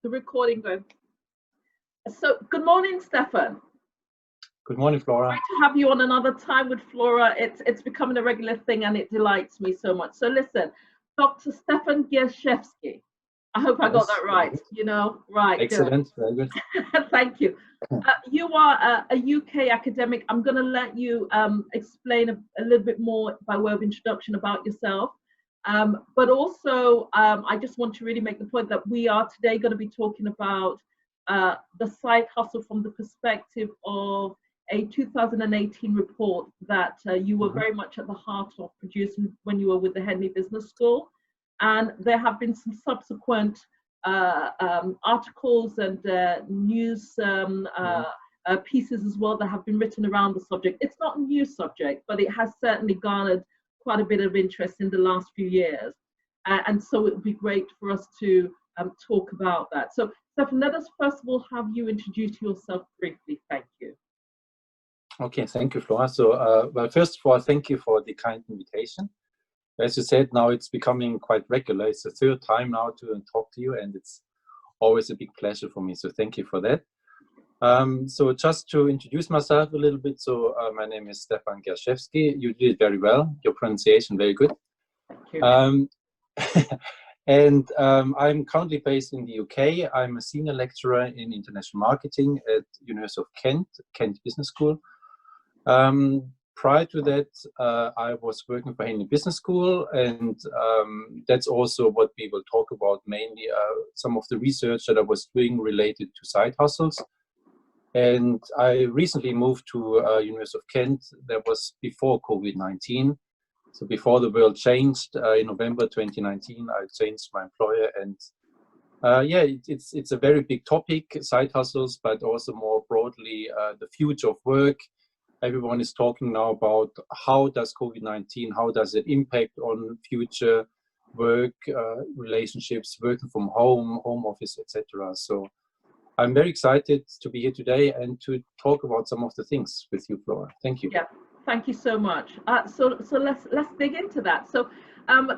The recording going. So, good morning, Stephan. Good morning, Flora. Great to have you on another Time with Flora. It's becoming a regular thing, and it delights me so much. So, listen, Dr. Stephan Gerschewski. I hope I got that right. You know, right. Excellent. Very good. Thank you. You are a UK academic. I'm going to let you explain a little bit more by way of introduction about yourself. But also, I just want to really make the point that we are today going to be talking about the side hustle from the perspective of a 2018 report that you were very much at the heart of producing when you were with the Headway Business School. And there have been some subsequent articles and news pieces as well that have been written around the subject. It's not a new subject, but it has certainly garnered quite a bit of interest in the last few years. And so it would be great for us to talk about that. So, Stephan, let us first of all have you introduce yourself briefly. Thank you. Okay, thank you, Flora. So, well, first of all, thank you for the kind invitation. As you said, now it's becoming quite regular. It's the third time now to talk to you, and it's always a big pleasure for me. So thank you for that. So just to introduce myself a little bit. So my name is Stephan Gerschewski. You did it very well. Your pronunciation, very good. Thank you. And I'm currently based in the UK. I'm a senior lecturer in international marketing at University of Kent Business School. Prior to that, I was working for Headway Business School, and that's also what we will talk about mainly, some of the research that I was doing related to side hustles. And I recently moved to University of Kent. That was before COVID-19. So before the world changed in November 2019, I changed my employer. And yeah, it's a very big topic, side hustles, but also more broadly, the future of work. Everyone is talking now about how does COVID-19, how does it impact on future work, relationships, working from home, home office, etc. So I'm very excited to be here today and to talk about some of the things with you, Flora. Thank you. Yeah, thank you so much. So let's dig into that. So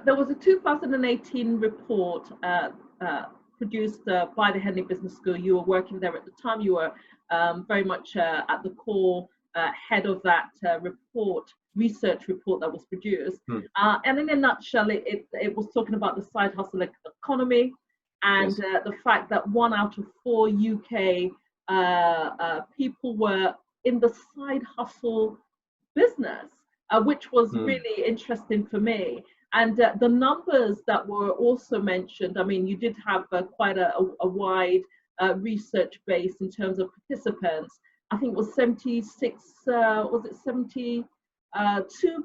there was a 2018 report produced by the Headway Business School. You were working there at the time. You were very much at the core head of that research report that was produced. And in a nutshell, it was talking about the side hustle economy and the fact that 1 out of 4 UK people were in the side hustle business, which was really interesting for me. And the numbers that were also mentioned, I mean, you did have quite a wide research base in terms of participants. I think it was 72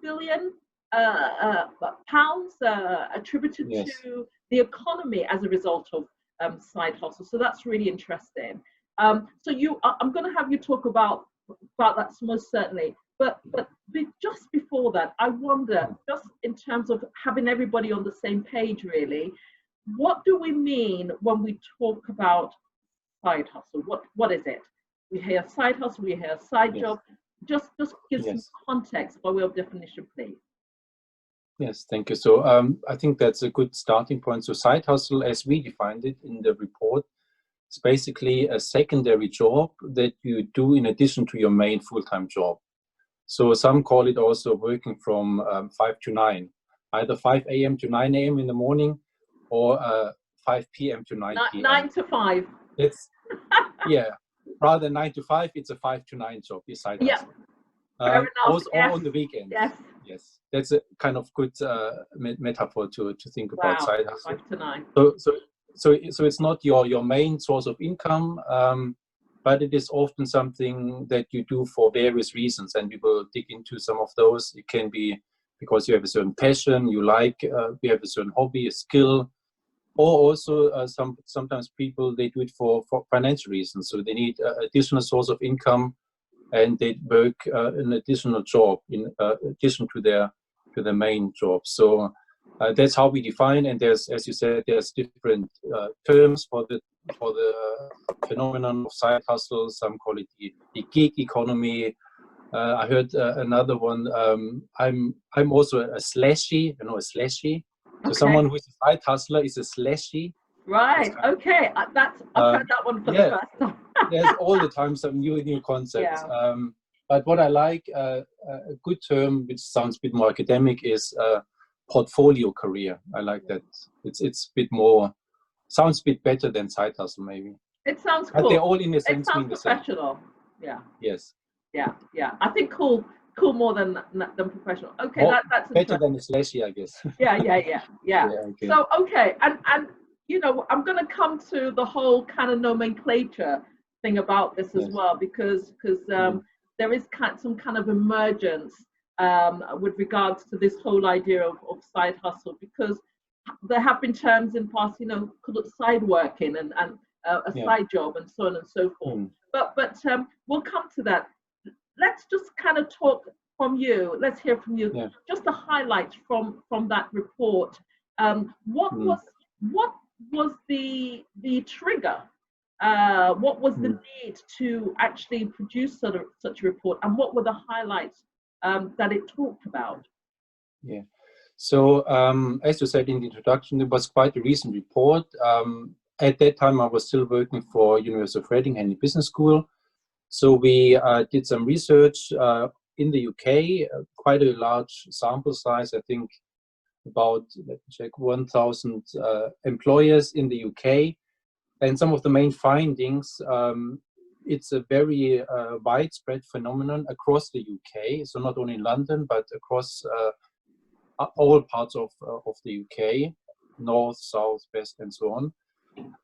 billion pounds attributed to the economy as a result of side hustle. So that's really interesting. So I'm going to have you talk about that most certainly. But just before that, I wonder, just in terms of having everybody on the same page, really, what do we mean when we talk about side hustle? What is it? We hear side hustle, we hear side job. Just give some context by way of definition, please. Yes, thank you. So I think that's a good starting point. So side hustle, as we defined it in the report, is basically a secondary job that you do in addition to your main full-time job. So some call it also working from 5 to 9, either 5 a.m. to 9 a.m. in the morning, or 5 p.m. to 9 p.m. 9 to 5. It's yeah. Rather than 9 to 5, it's a 5 to 9 job. Side hustle. Fair enough. Also on the weekend. Yes, that's a kind of good metaphor to think about side hustle. 5 to 9. So it's not your main source of income, but it is often something that you do for various reasons, and we will dig into some of those. It can be because you have a certain passion, you like, you have a certain hobby, a skill, or also sometimes people, they do it for financial reasons. So they need additional source of income, and they work an additional job in addition to their main job. So that's how we define. And there's, as you said, there's different terms for the phenomenon of side hustle. Some call it the gig economy. I heard another one. I'm also a slashy. You know, a slashy. So someone who is a side hustler is a slashy. Right. Okay. I've heard that one for the Yeah, first time. there's all the time some new concepts. Yeah. But what I like, a good term which sounds a bit more academic, is portfolio career. I like that. It's a bit more, sounds a bit better than side hustle maybe. It sounds But they cool. all in a It sense sounds mean the same. professional. Yeah. Yes. Yeah. Yeah. I think cool more than professional. Okay, More, that's better interesting. than slashy, I guess. Yeah. Yeah, okay. So okay, and you know, I'm going to come to the whole kind of nomenclature thing about this as Yes. well, because there is some kind of emergence with regards to this whole idea of side hustle, because there have been terms in past, you know, called it side working and a Yeah. side job and so on and so forth. But we'll come to that. Let's just kind of talk from you. Let's hear from you. Yeah. Just the highlights from that report. What was the trigger? What was the need to actually produce such a report, and what were the highlights that it talked about? Yeah. So as you said in the introduction, it was quite a recent report. At that time, I was still working for University of Reading Henley Business School. So we did some research in the UK, quite a large sample size, I think about, let me check, 1,000 employers in the UK. And some of the main findings, it's a very widespread phenomenon across the UK. So not only in London, but across all parts of the UK, north, south, west, and so on.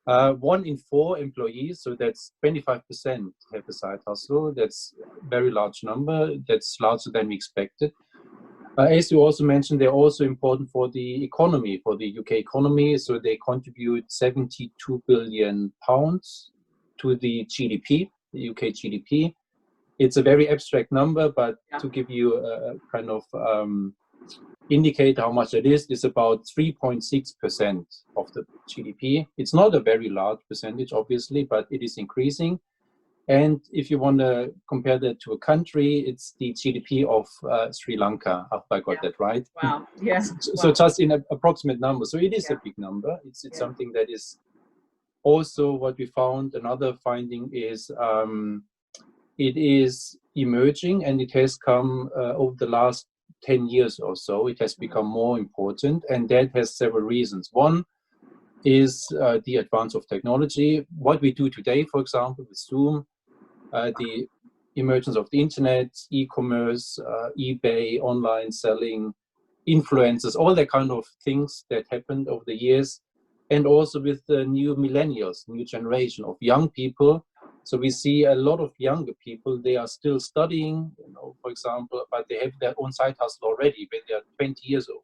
1 in 4 employees, so that's 25%, have a side hustle. That's a very large number. That's larger than we expected. As you also mentioned, they're also important for the economy, for the UK economy. So they contribute 72 billion pounds to the GDP, the UK GDP. It's a very abstract number, but to give you a kind of indicate how much it is, it's about 3.6% of the GDP. It's not a very large percentage, obviously, but it is increasing. And if you want to compare that to a country, it's the GDP of Sri Lanka, if I got that right. Wow. Yeah. So just in an approximate number. So it is a big number. It's something that is also what we found. Another finding is it is emerging, and it has come over the last 10 years or so. It has become more important, and that has several reasons. One is the advance of technology. What we do today, for example, with Zoom, the emergence of the internet, e-commerce, eBay, online selling, influencers, all that kind of things that happened over the years, and also with the new millennials, new generation of young people. So we see a lot of younger people, they are still studying, you know, for example, but they have their own side hustle already when they are 20 years old.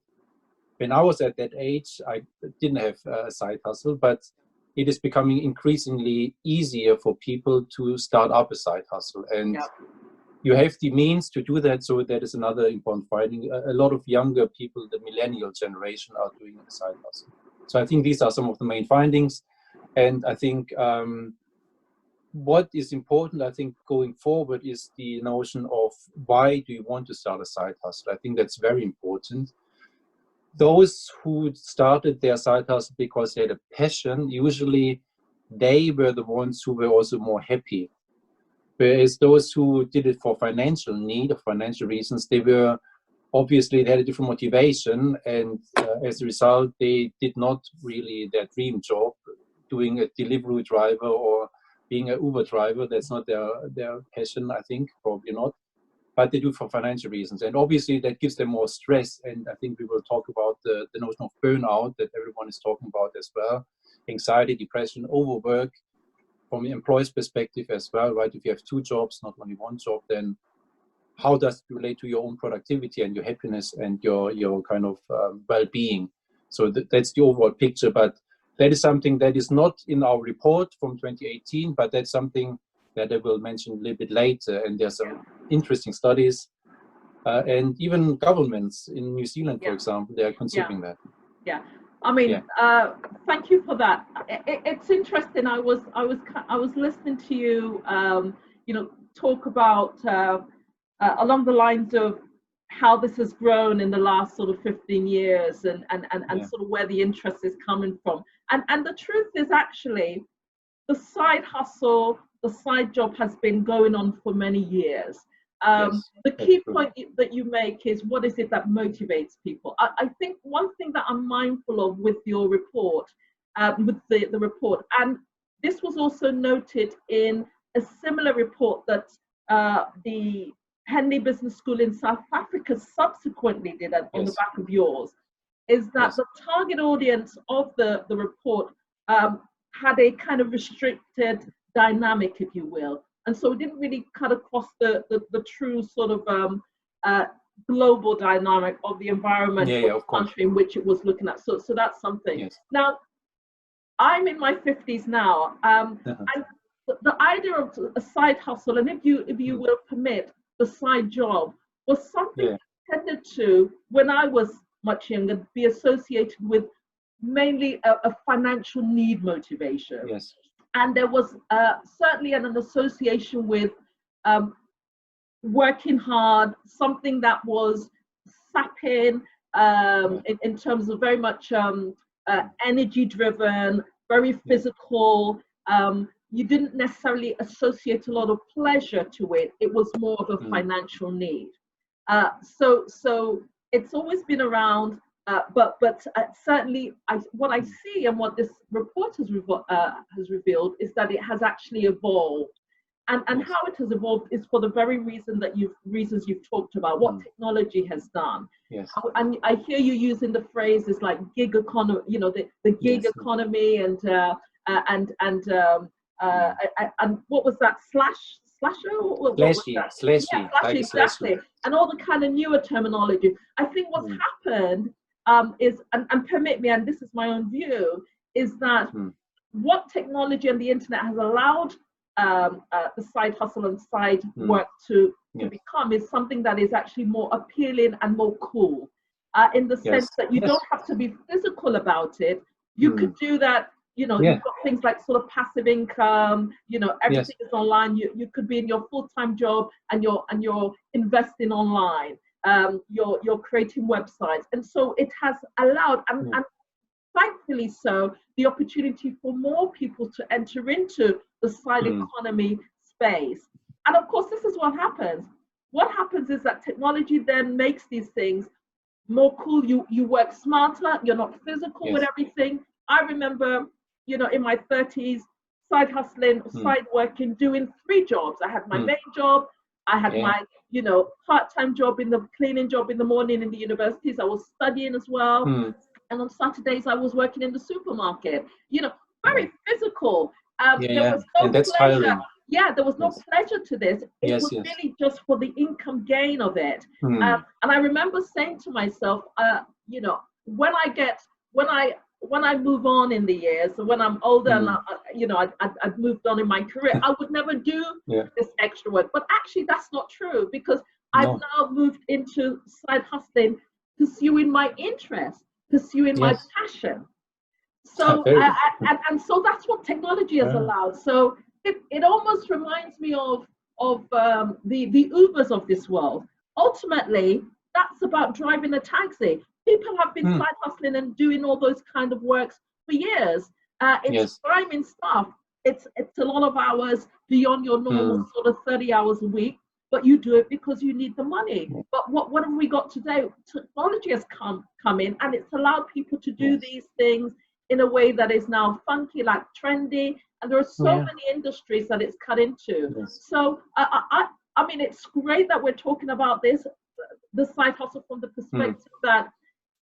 When I was at that age, I didn't have a side hustle, but it is becoming increasingly easier for people to start up a side hustle. And you have the means to do that. So that is another important finding. A lot of younger people, the millennial generation, are doing a side hustle. So I think these are some of the main findings. And I think what is important, I think, going forward is the notion of why do you want to start a side hustle? I think that's very important. Those who started their side hustle because they had a passion, usually they were the ones who were also more happy. Whereas those who did it for financial need or financial reasons, they were obviously, they had a different motivation, and as a result, they did not really their dream job, doing a delivery driver or being an Uber driver. That's not their passion, I think, probably not. But they do it for financial reasons. And obviously that gives them more stress. And I think we will talk about the notion of burnout that everyone is talking about as well. Anxiety, depression, overwork from the employee's perspective as well, right? If you have 2 jobs, not only 1 job, then how does it relate to your own productivity and your happiness and your kind of well-being? So that's the overall picture. But that is something that is not in our report from 2018, but that's something that I will mention a little bit later. And there's some interesting studies, and even governments in New Zealand, for example, they are considering that. Yeah, I mean, thank you for that. It's interesting. I was listening to you, you know, talk about along the lines of how this has grown in the last sort of 15 years and sort of where the interest is coming from. And the truth is actually the side hustle, the side job has been going on for many years. The key point that you make is, what is it that motivates people? I think one thing that I'm mindful of with your report, with the report, and this was also noted in a similar report that the Henley Business School in South Africa subsequently did on the back of yours, is that the target audience of the report had a kind of restricted dynamic, if you will. And so it didn't really cut across the true sort of global dynamic of the environment of the country in which it was looking at. So that's something. Yes. Now, I'm in my 50s now, and the idea of a side hustle, and if you will permit, the side job, was something that tended to, when I was much younger, be associated with mainly a financial need motivation. Yes. And there was certainly an association with working hard, something that was sapping in terms of very much energy driven, very physical. You didn't necessarily associate a lot of pleasure to it. It was more of a financial need. So it's always been around, but certainly what I see and what this report has revealed is that it has actually evolved. And how it has evolved is for the very reasons you've talked about, what technology has done. Yes. And I hear you using the phrases like gig economy, the gig economy, and what was that, slashy, exactly, and all the kind of newer terminology. I think what's happened is, and permit me, and this is my own view, is that what technology and the internet has allowed the side hustle and side work to become is something that is actually more appealing and more cool, in the sense that you don't have to be physical about it. You could do that. You've got things like sort of passive income, everything is online. You could be in your full-time job and you're investing online. You're creating websites. And so it has allowed, and thankfully so, the opportunity for more people to enter into the side economy space. And of course, this is what happens. What happens is that technology then makes these things more cool. You work smarter, you're not physical with everything. I remember, in my 30s, side hustling, side working, doing 3 jobs. I had my main job, I had my, part-time job in the cleaning job in the morning in the universities. I was studying as well. And on Saturdays, I was working in the supermarket, very physical. There was no and that's pleasure. tiring. Yeah, there was no pleasure to this. It was really just for the income gain of it. And I remember saying to myself, when I move on in the years, when I'm older and I've moved on in my career, I would never do this extra work. But actually, that's not true, because I've now moved into side hustling, pursuing my interest, pursuing my passion. So and so that's what technology has allowed. So it almost reminds me of the Ubers of this world. Ultimately, that's about driving a taxi. People have been side hustling and doing all those kind of works for years. It's driving stuff. It's a lot of hours beyond your normal sort of 30 hours a week, but you do it because you need the money. But what have we got today? Technology has come in, and it's allowed people to do these things in a way that is now funky, like trendy, and there are so many industries that it's cut into. So I mean, it's great that we're talking about this, the side hustle, from the perspective that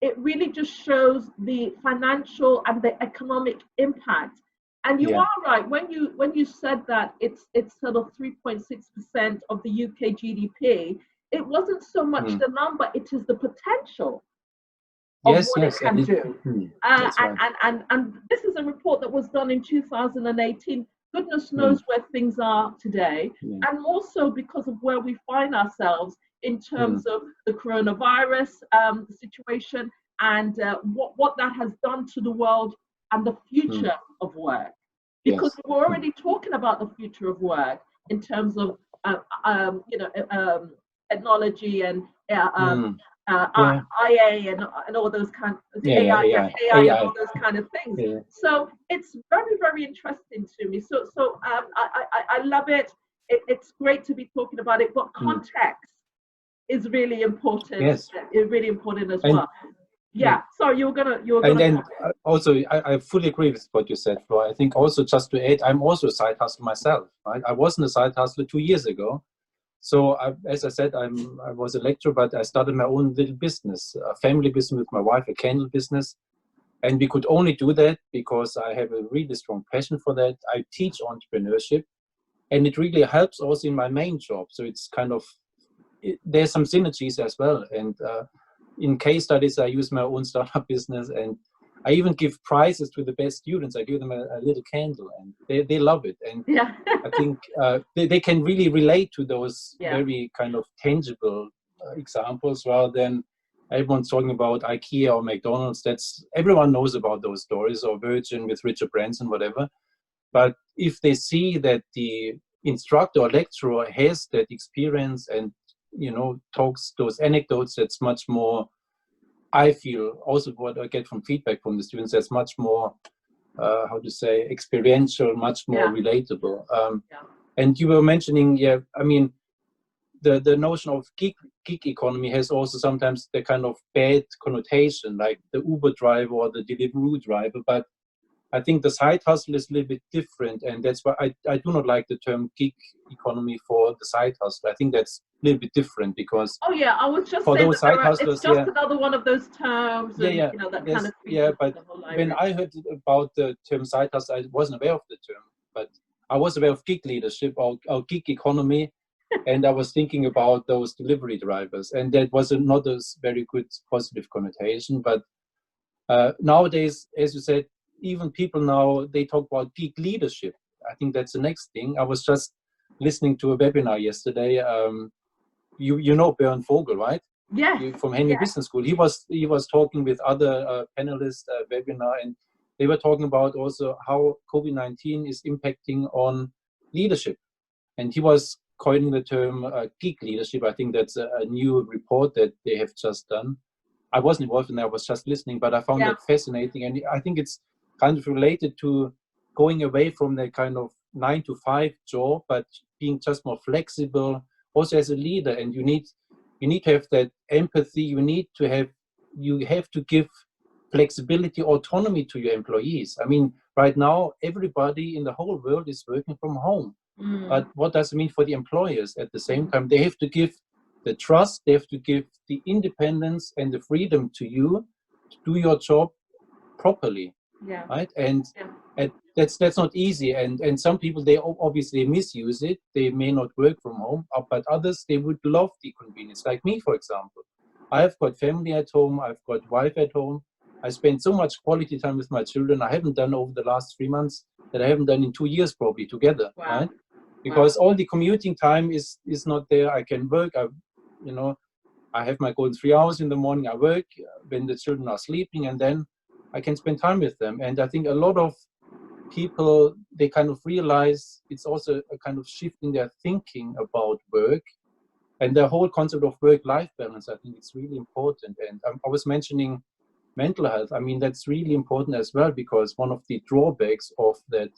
it really just shows the financial and the economic impact. And you are right when you said that it's sort of 3.6% of the UK GDP. It wasn't so much the number; it is the potential of what it can do. And this is a report that was done in 2018. Goodness knows where things are today, and also because of where we find ourselves in terms of the coronavirus situation, and what that has done to the world and the future of work. Because we're already talking about the future of work in terms of technology and IA and all those kind of AI, yes, AI and all those kind of things. Yeah. So it's very, very interesting to me. So I love it. It's great to be talking about it, but context is really important. Yes, it's really important as well. Yeah. Sorry, you were gonna. Also, I fully agree with what you said, Flora. I think also just to add, I'm also a side hustler myself. Right? I wasn't a side hustler 2 years ago. So as I said, I was a lecturer, but I started my own little business, a family business with my wife, a candle business. And we could only do that because I have a really strong passion for that. I teach entrepreneurship, and it really helps also in my main job. So it's kind of, there's some synergies as well. And in case studies, I use my own startup business, and I even give prizes to the best students. I give them a little candle, and they love it. And I think they can really relate to those very kind of tangible examples, rather than everyone's talking about IKEA or McDonald's. Everyone knows about those stories, or Virgin with Richard Branson, whatever. But if they see that the instructor or lecturer has that experience and, talks those anecdotes, that's much more, I feel, also what I get from feedback from the students, that's much more, experiential, much more relatable. And you were mentioning, the notion of gig economy has also sometimes the kind of bad connotation, like the Uber driver or the Deliveroo driver. But I think the side hustle is a little bit different, and that's why I do not like the term gig economy for the side hustle. I think that's a little bit different, because I was just for those side hustlers, it's just another one of those terms. And, that kind of but when I heard about the term side hustle, I wasn't aware of the term, but I was aware of gig leadership or gig economy, and I was thinking about those delivery drivers, and that was not a very good positive connotation. But nowadays, as you said, even people now, they talk about gig leadership. I think that's the next thing. I was just listening to a webinar yesterday. You know Bernd Vogel, right? Yeah. From Headway Business School. He was talking with other panelists webinar, and they were talking about also how COVID-19 is impacting on leadership. And he was coining the term gig leadership. I think that's a new report that they have just done. I wasn't involved in that, I was just listening, but I found that fascinating. And I think it's kind of related to going away from the kind of 9-to-5 job, but being just more flexible also as a leader. And you need to have that empathy. You have to give flexibility, autonomy to your employees. I mean, right now, everybody in the whole world is working from home. But what does it mean for the employers? At the same time, they have to give the trust, they have to give the independence and the freedom to you to do your job properly. Right? And that's not easy. And some people, they obviously misuse it. They may not work from home, but others, they would love the convenience. Like me, for example. I've got family at home. I've got wife at home. I spend so much quality time with my children. I haven't done over the last 3 months that I haven't done in 2 years probably together. Right? Because all the commuting time is not there. I can work. I have my golden 3 hours in the morning. I work when the children are sleeping, and then I can spend time with them. And I think a lot of people, they kind of realize it's also a kind of shift in their thinking about work and the whole concept of work-life balance. I think it's really important. And I was mentioning mental health. I mean, that's really important as well, because one of the drawbacks of that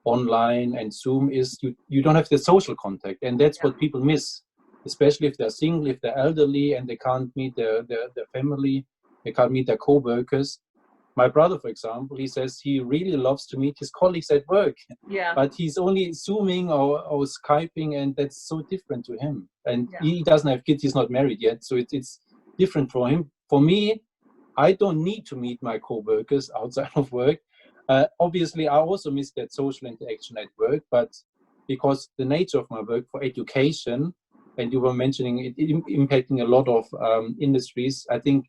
online and Zoom is you don't have the social contact. And that's what people miss, especially if they're single, if they're elderly, and they can't meet their family, they can't meet their co-workers. My brother, for example, he says he really loves to meet his colleagues at work, but he's only Zooming or Skyping, and that's so different to him. And he doesn't have kids, he's not married yet, so it's different for him. For me, I don't need to meet my co-workers outside of work. Obviously, I also miss that social interaction at work, but because the nature of my work for education, and you were mentioning it impacting a lot of industries, I think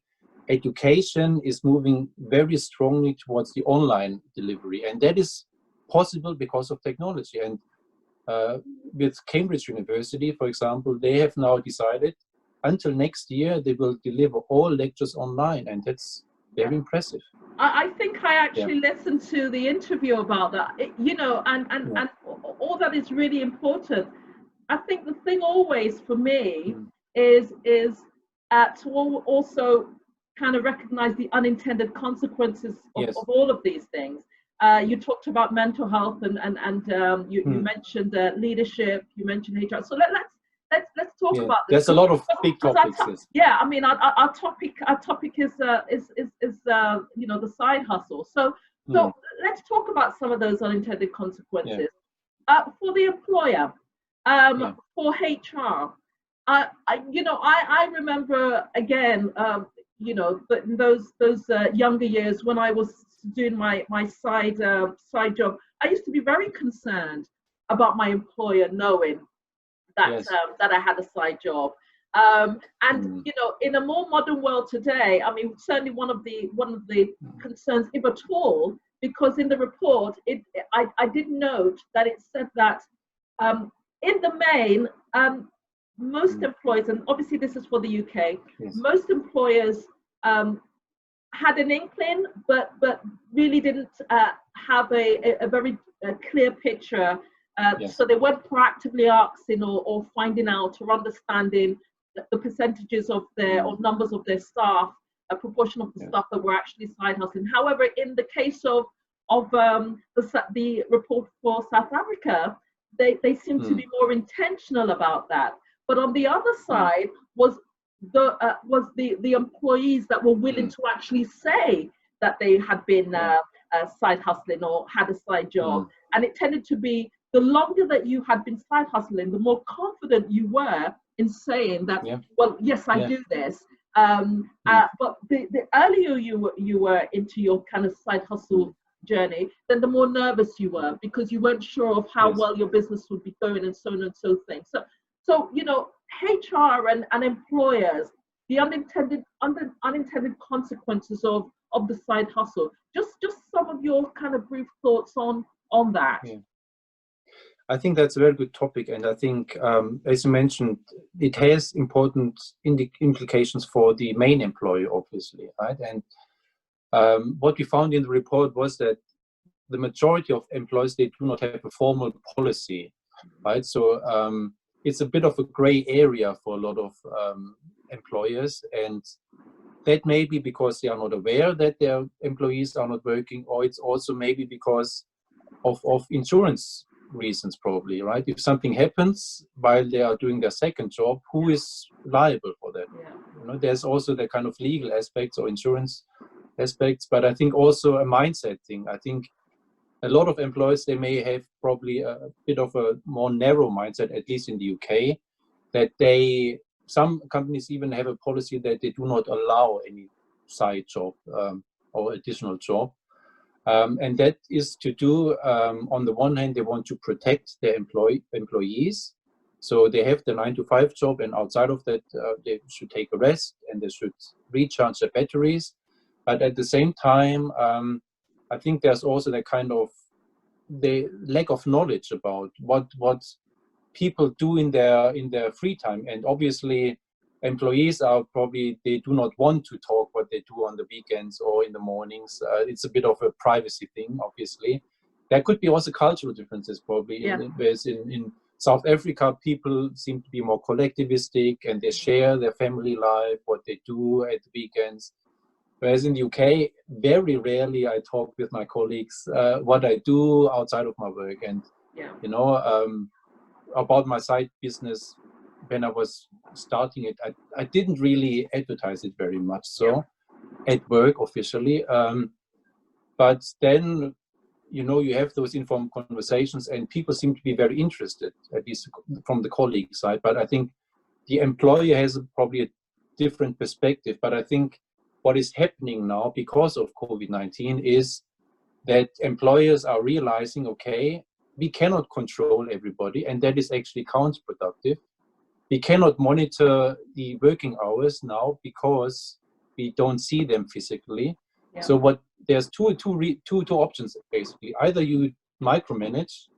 education is moving very strongly towards the online delivery, and that is possible because of technology. And with Cambridge University, for example, they have now decided until next year they will deliver all lectures online, and that's very impressive. I think I actually listened to the interview about that, and all that is really important. I think the thing always for me is also kind of recognize the unintended consequences of, Yes. of all of these things. You talked about mental health, and you mentioned leadership. You mentioned HR. So let's talk about this. There's a lot of big topics. Yeah, I mean, our topic is you know, the side hustle. So let's talk about some of those unintended consequences. For the employer, for HR. I remember again, in those younger years when I was doing my side job, I used to be very concerned about my employer knowing that that I had a side job. In a more modern world today, I mean, certainly one of the concerns, if at all, because in the report, I did note that it said that in the main, most employers, and obviously this is for the UK, most employers had an inkling, but really didn't have a very clear picture. So they weren't proactively asking or finding out or understanding the percentages of their or numbers of their staff, a proportion of the staff that were actually side hustling. However, in the case of the report for South Africa, they seem to be more intentional about that. But on the other side was the employees that were willing to actually say that they had been side hustling or had a side job. And it tended to be the longer that you had been side hustling, the more confident you were in saying that, well, yes, I do this. But the earlier you were into your kind of side hustle journey, then the more nervous you were because you weren't sure of how well your business would be going and so on and so things. So HR and employers, the unintended consequences of the side hustle. Just some of your kind of brief thoughts on that. I think that's a very good topic, and I think, as you mentioned, it has important implications for the main employer, obviously, right? And what we found in the report was that the majority of employers, they do not have a formal policy, right? So it's a bit of a gray area for a lot of employers, and that may be because they are not aware that their employees are not working, or it's also maybe because of insurance reasons, probably, right? If something happens while they are doing their second job, who is liable for that? There's also the kind of legal aspects or insurance aspects, but I think also a mindset thing. I think a lot of employers, they may have probably a bit of a more narrow mindset, at least in the UK, that some companies even have a policy that they do not allow any side job or additional job. And that is to do, on the one hand, they want to protect their employees. So they have the 9-to-5 job, and outside of that, they should take a rest and they should recharge their batteries. But at the same time, I think there's also the lack of knowledge about what people do in their free time. And obviously, employees are probably, they do not want to talk what they do on the weekends or in the mornings. It's a bit of a privacy thing, obviously. There could be also cultural differences, probably. Whereas in South Africa, people seem to be more collectivistic and they share their family life, what they do at the weekends. Whereas in the UK, very rarely I talk with my colleagues what I do outside of my work. And, about my side business, when I was starting it, I didn't really advertise it very much. So at work officially, but then, you have those informal conversations and people seem to be very interested, at least from the colleague side. But I think the employer has probably a different perspective. But I think what is happening now because of COVID-19 is that employers are realizing, okay, we cannot control everybody, and that is actually counterproductive. We cannot monitor the working hours now because we don't see them physically. So there's two options basically. Either you micromanage,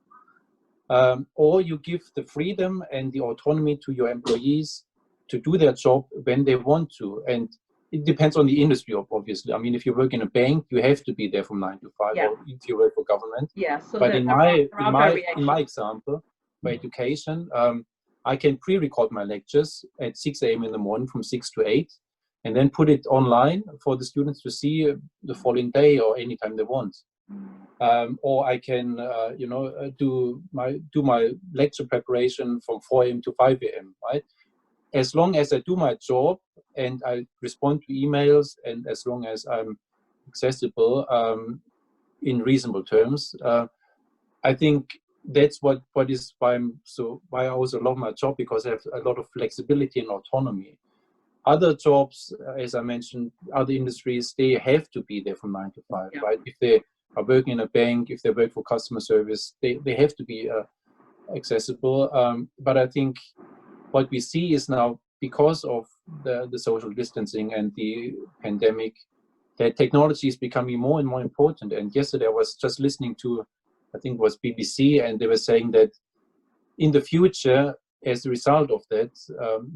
or you give the freedom and the autonomy to your employees to do their job when they want to. And it depends on the industry, obviously. I mean, if you work in a bank, you have to be there from 9 to 5, or if you work for government. So but in my example, for education, I can pre-record my lectures at 6 a.m. in the morning from 6 to 8, and then put it online for the students to see the following day or anytime they want. Or I can, do my lecture preparation from 4 a.m. to 5 a.m. Right? As long as I do my job and I respond to emails, and as long as I'm accessible in reasonable terms, I think that's why I also love my job, because I have a lot of flexibility and autonomy. Other jobs, as I mentioned, other industries, they have to be there from 9 to 5, right? If they are working in a bank, if they work for customer service, they have to be accessible. But I think what we see is now, because of the social distancing and the pandemic, that technology is becoming more and more important. And yesterday I was just listening to, I think it was BBC, and they were saying that in the future, as a result of that,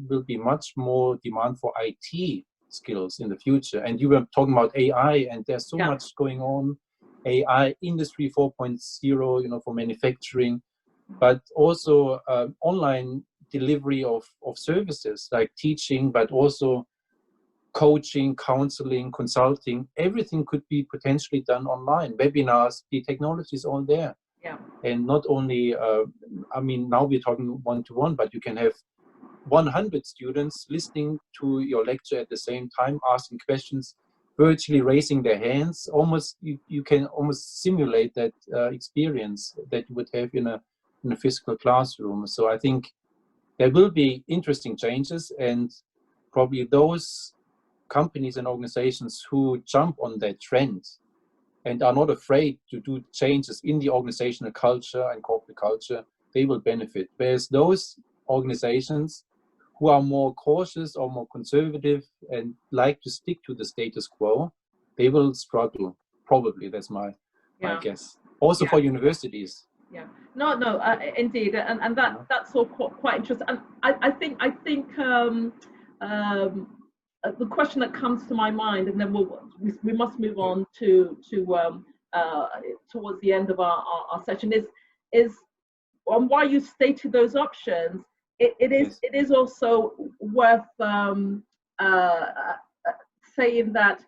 will be much more demand for IT skills in the future. And you were talking about AI, and there's so much going on. AI, Industry 4.0, for manufacturing, but also online delivery of services like teaching, but also coaching, counseling, consulting. Everything could be potentially done online. Webinars, the technology is all there. Yeah. And not only, now we're talking one-to-one, but you can have 100 students listening to your lecture at the same time, asking questions, virtually raising their hands. Almost, you can almost simulate that experience that you would have in a physical classroom. So I think there will be interesting changes, and probably those companies and organizations who jump on that trend and are not afraid to do changes in the organizational culture and corporate culture, they will benefit. Whereas those organizations who are more cautious or more conservative and like to stick to the status quo, they will struggle. Probably, that's my guess. Also for universities. Yeah, no, indeed, and that's all quite interesting. And I think the question that comes to my mind, and then we must move on to towards the end of our session, is on why you stated those options. It is also worth saying that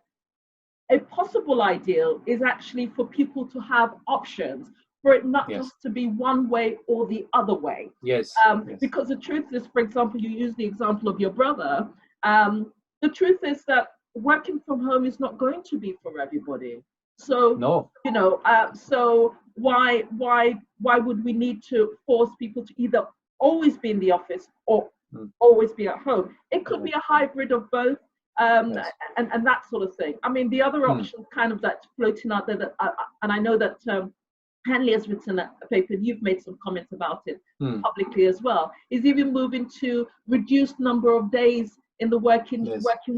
a possible ideal is actually for people to have options, for it not just to be one way or the other way. Yes. Because the truth is, for example, you use the example of your brother. The truth is that working from home is not going to be for everybody. So no. So why would we need to force people to either always be in the office or always be at home? It could be a hybrid of both. And that sort of thing. I mean, the other option kind of that's floating out there, and I know that Henley has written a paper, and you've made some comments about it publicly as well, is even moving to reduced number of days in the working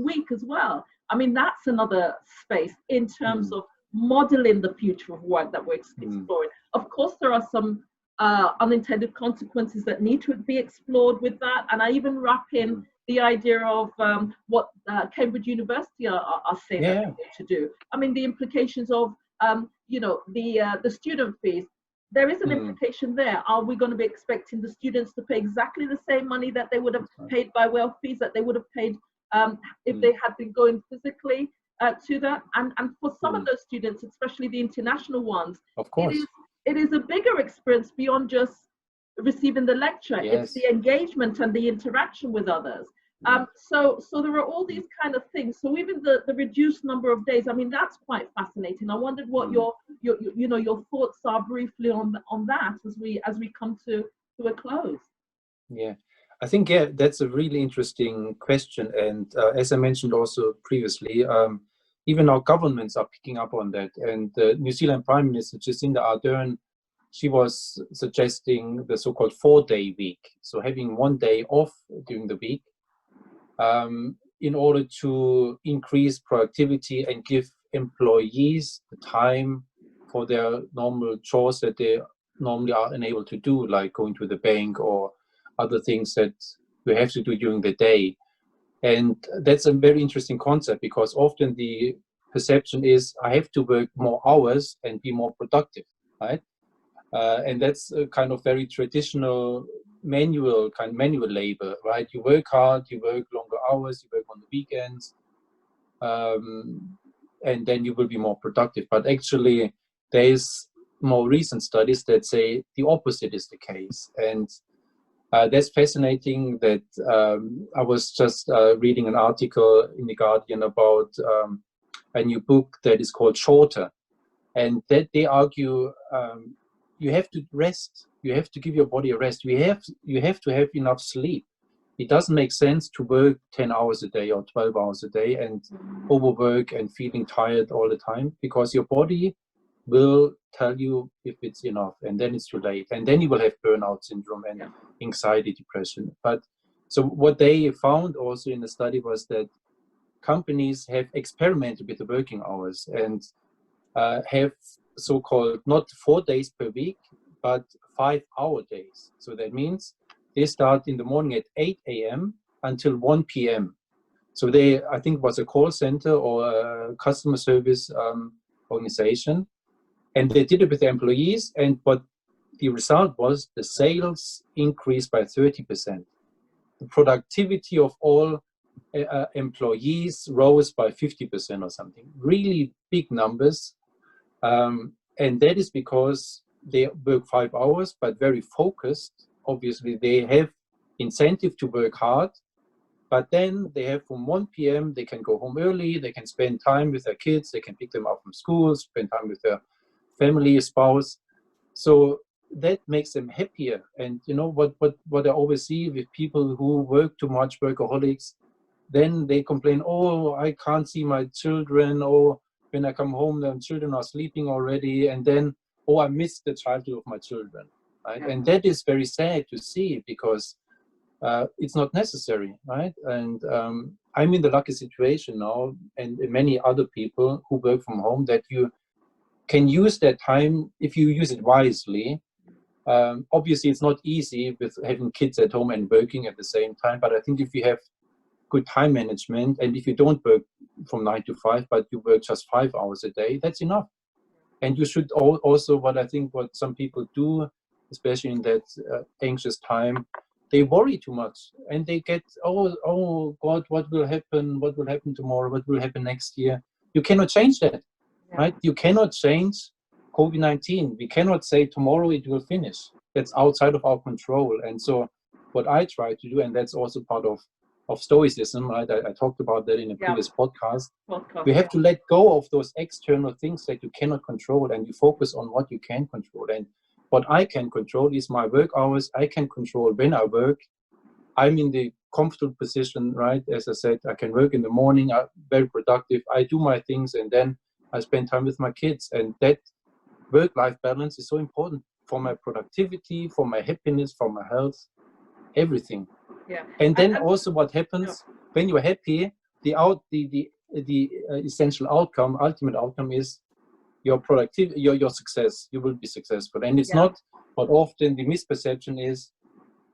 week as well. I mean, that's another space in terms of modeling the future of work that we're exploring. Of course, there are some unintended consequences that need to be explored with that, and I even wrap in the idea of what Cambridge University are saying that they need to do. I mean, the implications of the student fees. There is an implication there. Are we going to be expecting the students to pay exactly the same money that they would have paid by way of fees that they would have paid if they had been going physically to that? And for some of those students, especially the international ones, of course, it is a bigger experience beyond just receiving the lecture. It's the engagement and the interaction with others. So there are all these kind of things. So even the reduced number of days, I mean, that's quite fascinating. I wondered what your thoughts are briefly on that as we come to a close. Yeah, I think that's a really interesting question. And as I mentioned also previously, even our governments are picking up on that. And the New Zealand Prime Minister Jacinda Ardern, she was suggesting the so-called 4-day week. So having one day off during the week, in order to increase productivity and give employees the time for their normal chores that they normally are unable to do, like going to the bank or other things that we have to do during the day. And that's a very interesting concept, because often the perception is I have to work more hours and be more productive, right? And that's a kind of very traditional manual labor, right? You work hard, you work longer hours, you work on the weekends, and then you will be more productive. But actually, there's more recent studies that say the opposite is the case. And that's fascinating that I was just reading an article in The Guardian about a new book that is called Shorter. And that they argue you have to rest. You have to give your body a rest. You have to have enough sleep. It doesn't make sense to work 10 hours a day or 12 hours a day and overwork and feeling tired all the time, because your body will tell you if it's enough, and then it's too late. And then you will have burnout syndrome and anxiety, depression. But so what they found also in the study was that companies have experimented with the working hours and have so-called not 4 days per week, but 5-hour days. So that means they start in the morning at 8 a.m. until 1 p.m. So I think it was a call center or a customer service organization, and they did it with the employees. But the result was the sales increased by 30%. The productivity of all employees rose by 50% or something. Really big numbers. And that is because they work 5 hours, but very focused. Obviously, they have incentive to work hard, but then they have from 1 p.m., they can go home early, they can spend time with their kids, they can pick them up from school, spend time with their family, spouse. So that makes them happier. And you know what I always see with people who work too much, workaholics, then they complain, oh, I can't see my children, or when I come home, the children are sleeping already, and then, oh, I miss the childhood of my children, right? And that is very sad to see, because it's not necessary, right? And I'm in the lucky situation now, and many other people who work from home, that you can use that time if you use it wisely. Obviously, it's not easy with having kids at home and working at the same time, but I think if you have good time management, and if you don't work from 9 to 5, but you work just 5 hours a day, that's enough. And you should also, what some people do, especially in that anxious time, they worry too much, and they get, oh God, what will happen? What will happen tomorrow? What will happen next year? You cannot change that, right? You cannot change COVID-19. We cannot say tomorrow it will finish. That's outside of our control. And so what I try to do, and that's also part of Stoicism, right? I talked about that in a previous podcast. We have to let go of those external things that you cannot control, and you focus on what you can control. And what I can control is my work hours. I can control when I work. I'm in the comfortable position, right? As I said, I can work in the morning. I'm very productive. I do my things, and then I spend time with my kids. And that work-life balance is so important for my productivity, for my happiness, for my health, everything. Yeah. And then also what happens when you're happy, the essential outcome, ultimate outcome is your productivity, your success. You will be successful. And it's not, but often the misperception is,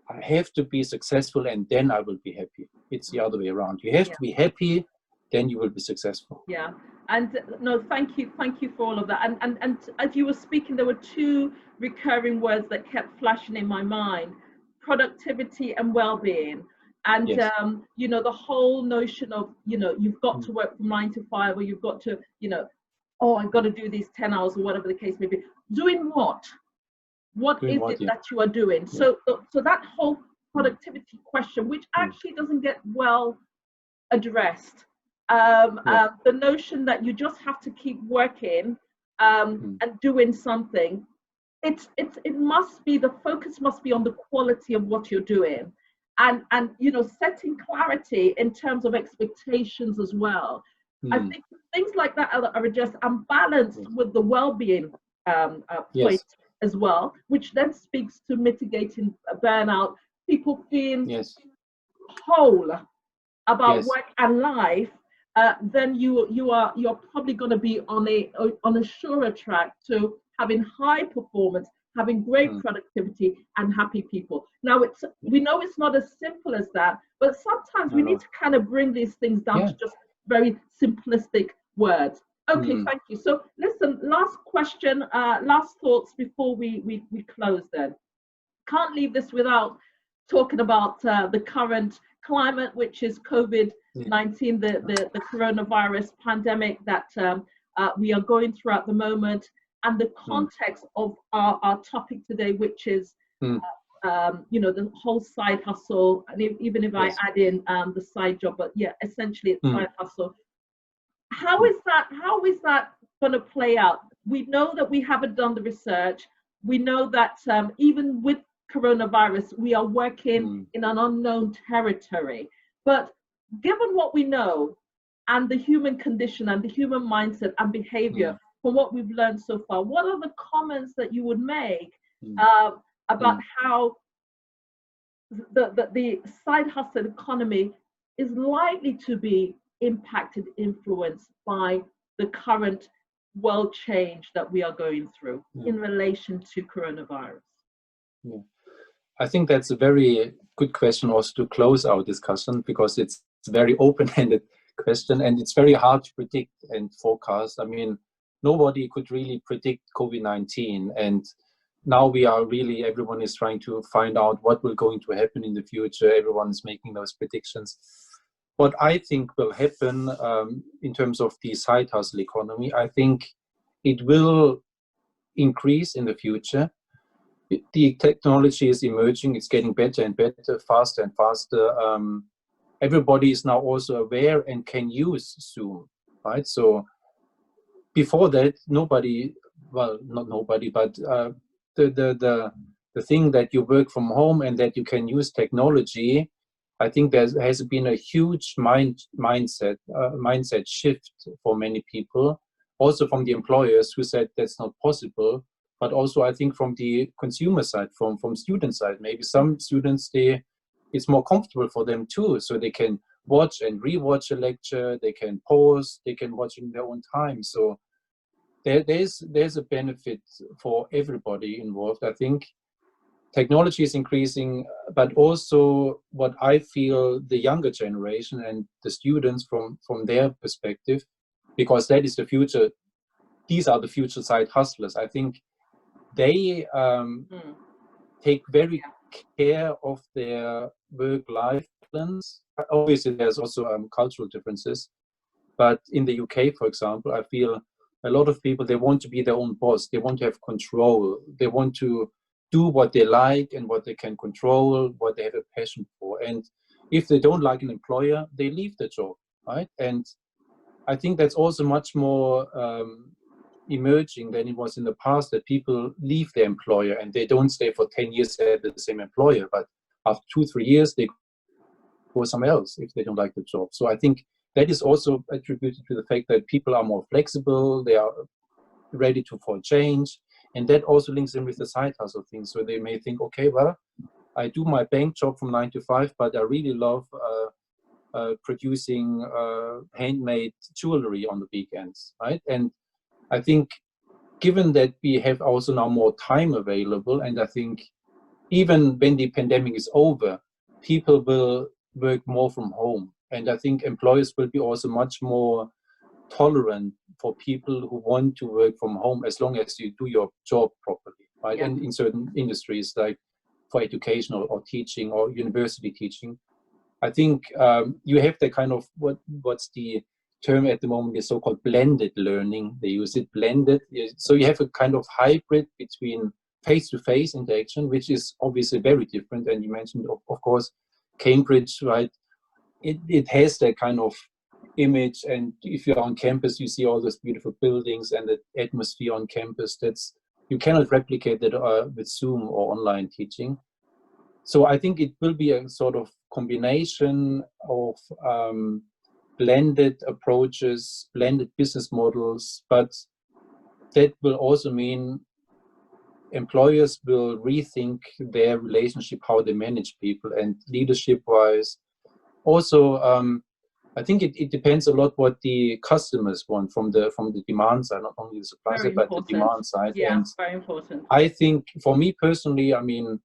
I have to be successful and then I will be happy. It's the other way around. You have to be happy, then you will be successful. Yeah. And no, thank you for all of that. And as you were speaking, there were two recurring words that kept flashing in my mind: productivity and well-being. And you know, the whole notion of, you know, you've got to work from 9 to 5, or you've got to, you know, oh, I've got to do these 10 hours or whatever the case may be. Doing what? What is it that you are doing? So that whole productivity question, which actually doesn't get well addressed, the notion that you just have to keep working and doing something, it must be, the focus must be on the quality of what you're doing, and you know, setting clarity in terms of expectations as well. I think things like that are just unbalanced with the well-being point as well, which then speaks to mitigating burnout, people feeling whole about work and life. Then you're probably going to be on a surer track to having high performance, having great productivity, and happy people. Now, we know it's not as simple as that, but sometimes we need to kind of bring these things down to just very simplistic words. Okay, thank you. So listen, last question, last thoughts before we close then. Can't leave this without talking about the current climate, which is COVID-19, the coronavirus pandemic that we are going through at the moment, and the context of our topic today, which is the whole side hustle, and even if I add in the side job, but yeah, essentially it's side hustle. How is that going to play out? We know that we haven't done the research. We know that even with coronavirus, we are working in an unknown territory. But given what we know and the human condition and the human mindset and behavior from what we've learned so far, what are the comments that you would make about how the side hustle economy is likely to be impacted, influenced by the current world change that we are going through in relation to coronavirus? Yeah. I think that's a very good question also to close our discussion, because it's a very open-ended question and it's very hard to predict and forecast. I mean, nobody could really predict COVID-19, and now everyone is trying to find out what will going to happen in the future. Everyone is making those predictions. What I think will happen in terms of the side hustle economy, I think it will increase in the future. The technology is emerging, it's getting better and better, faster and faster. Everybody is now also aware and can use Zoom, right? So before that, nobody, well, not nobody, but the thing that you work from home and that you can use technology, I think there has been a huge mindset shift for many people, also from the employers who said that's not possible, but also I think from the consumer side, from student side, maybe some students, it's more comfortable for them too, so they can watch and rewatch a lecture, they can pause, they can watch in their own time. So there's a benefit for everybody involved. I think technology is increasing, but also what I feel the younger generation and the students from their perspective, because that is the future, these are the future side hustlers. I think they take very care of their work-life balance. Obviously, there's also cultural differences, but in the UK, for example, I feel a lot of people, they want to be their own boss. They want to have control. They want to do what they like and what they can control, what they have a passion for. And if they don't like an employer, they leave the job, right? And I think that's also much more emerging than it was in the past, that people leave their employer and they don't stay for 10 years at the same employer, but after 2-3 years, they go somewhere else if they don't like the job. So I think that is also attributed to the fact that people are more flexible, they are ready for change, and that also links in with the side hustle thing. So they may think, okay, well, I do my bank job from 9 to 5, but I really love producing handmade jewelry on the weekends, right? And I think given that we have also now more time available, and I think even when the pandemic is over, people will work more from home. And I think employers will be also much more tolerant for people who want to work from home, as long as you do your job properly, right? Yeah. And in certain industries, like for education or teaching or university teaching, I think you have the kind of, what's the term at the moment, is so-called blended learning. They use it, blended. So you have a kind of hybrid between face-to-face interaction, which is obviously very different. And you mentioned, of course, Cambridge, right? It has that kind of image, and if you're on campus, you see all those beautiful buildings and the atmosphere on campus. You cannot replicate that with Zoom or online teaching. So I think it will be a sort of combination of blended approaches, blended business models, but that will also mean employers will rethink their relationship, how they manage people, and leadership-wise. Also, I think it depends a lot what the customers want from the demand side, not only the supply side, but the demand side. Yeah, and very important. I think for me personally, I mean,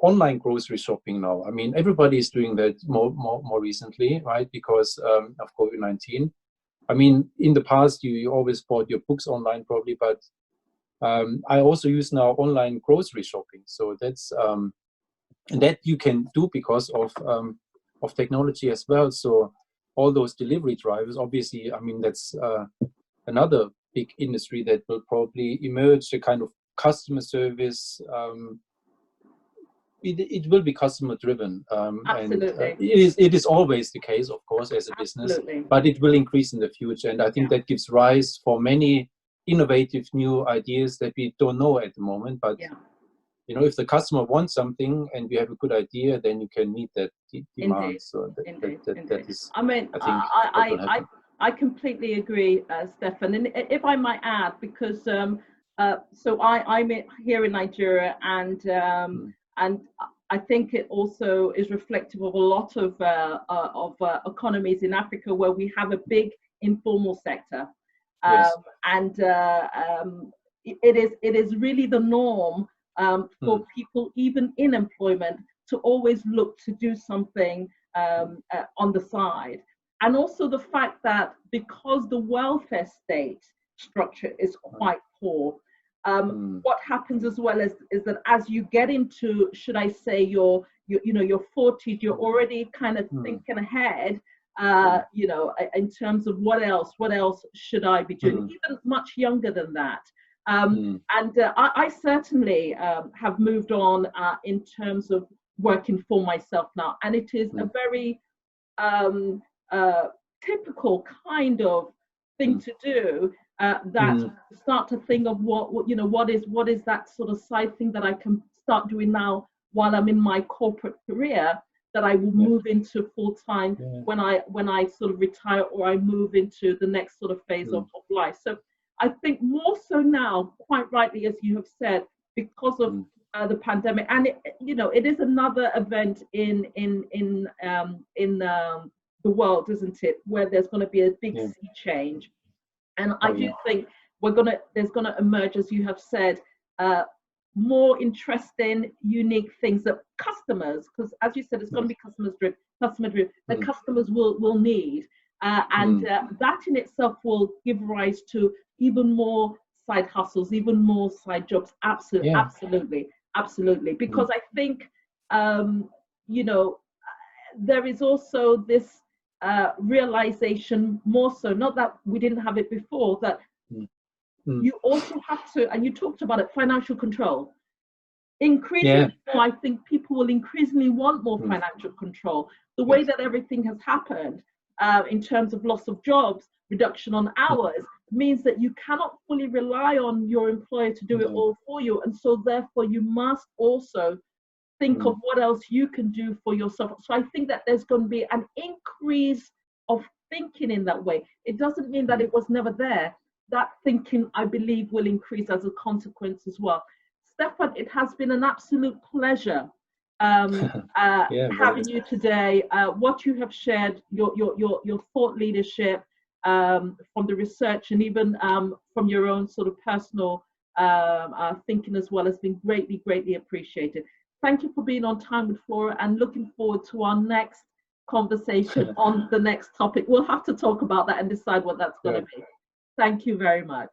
online grocery shopping now, I mean, everybody is doing that more recently, right? Because of COVID-19. I mean, in the past, you always bought your books online probably, but I also use now online grocery shopping. So that's And that you can do because of technology as well. So all those delivery drivers, obviously, I mean, that's another big industry that will probably emerge, the kind of customer service. It will be customer driven, Absolutely. and it is always the case, of course, as a business. Absolutely. But it will increase in the future, and I think that gives rise for many innovative new ideas that we don't know at the moment. But you know, if the customer wants something and you have a good idea, then you can meet that demand. Indeed. So that is, I mean, I think, what will happen. I completely agree, Stephan. And if I might add, because so I'm here in Nigeria, and I think it also is reflective of a lot of economies in Africa where we have a big informal sector, and it is really the norm for people, even in employment, to always look to do something on the side. And also the fact that because the welfare state structure is quite poor, what happens as well is that as you get into, should I say, your 40s, you're already kind of thinking ahead, you know, in terms of what else should I be doing, even much younger than that. And I certainly have moved on in terms of working for myself now, and it is a very typical kind of thing to do, that start to think of what is that sort of side thing that I can start doing now while I'm in my corporate career, that I will move into full-time when I sort of retire, or I move into the next sort of phase of life. So I think more so now, quite rightly, as you have said, because of the pandemic, and it is another event in the world, isn't it, where there's going to be a big sea change. And I do think there's going to emerge, as you have said, more interesting, unique things that customers, because as you said, it's going to be customer driven, that customers will need, and that in itself will give rise to even more side hustles, even more side jobs. Absolutely, because I think there is also this realization, more so, not that we didn't have it before, that you also have to, and you talked about it, financial control. Increasingly more, I think people will increasingly want more financial control. The way that everything has happened in terms of loss of jobs, reduction on hours, means that you cannot fully rely on your employer to do it all for you. And so therefore you must also think of what else you can do for yourself. So I think that there's going to be an increase of thinking in that way. It doesn't mean that it was never there. That thinking, I believe, will increase as a consequence as well. Stephan, it has been an absolute pleasure having you today. What you have shared, your thought leadership from the research, and even from your own sort of personal thinking as well, has been greatly appreciated. Thank you for being on Time-With-Flora, and looking forward to our next conversation on the next topic. We'll have to talk about that and decide what that's going to be. Thank you very much.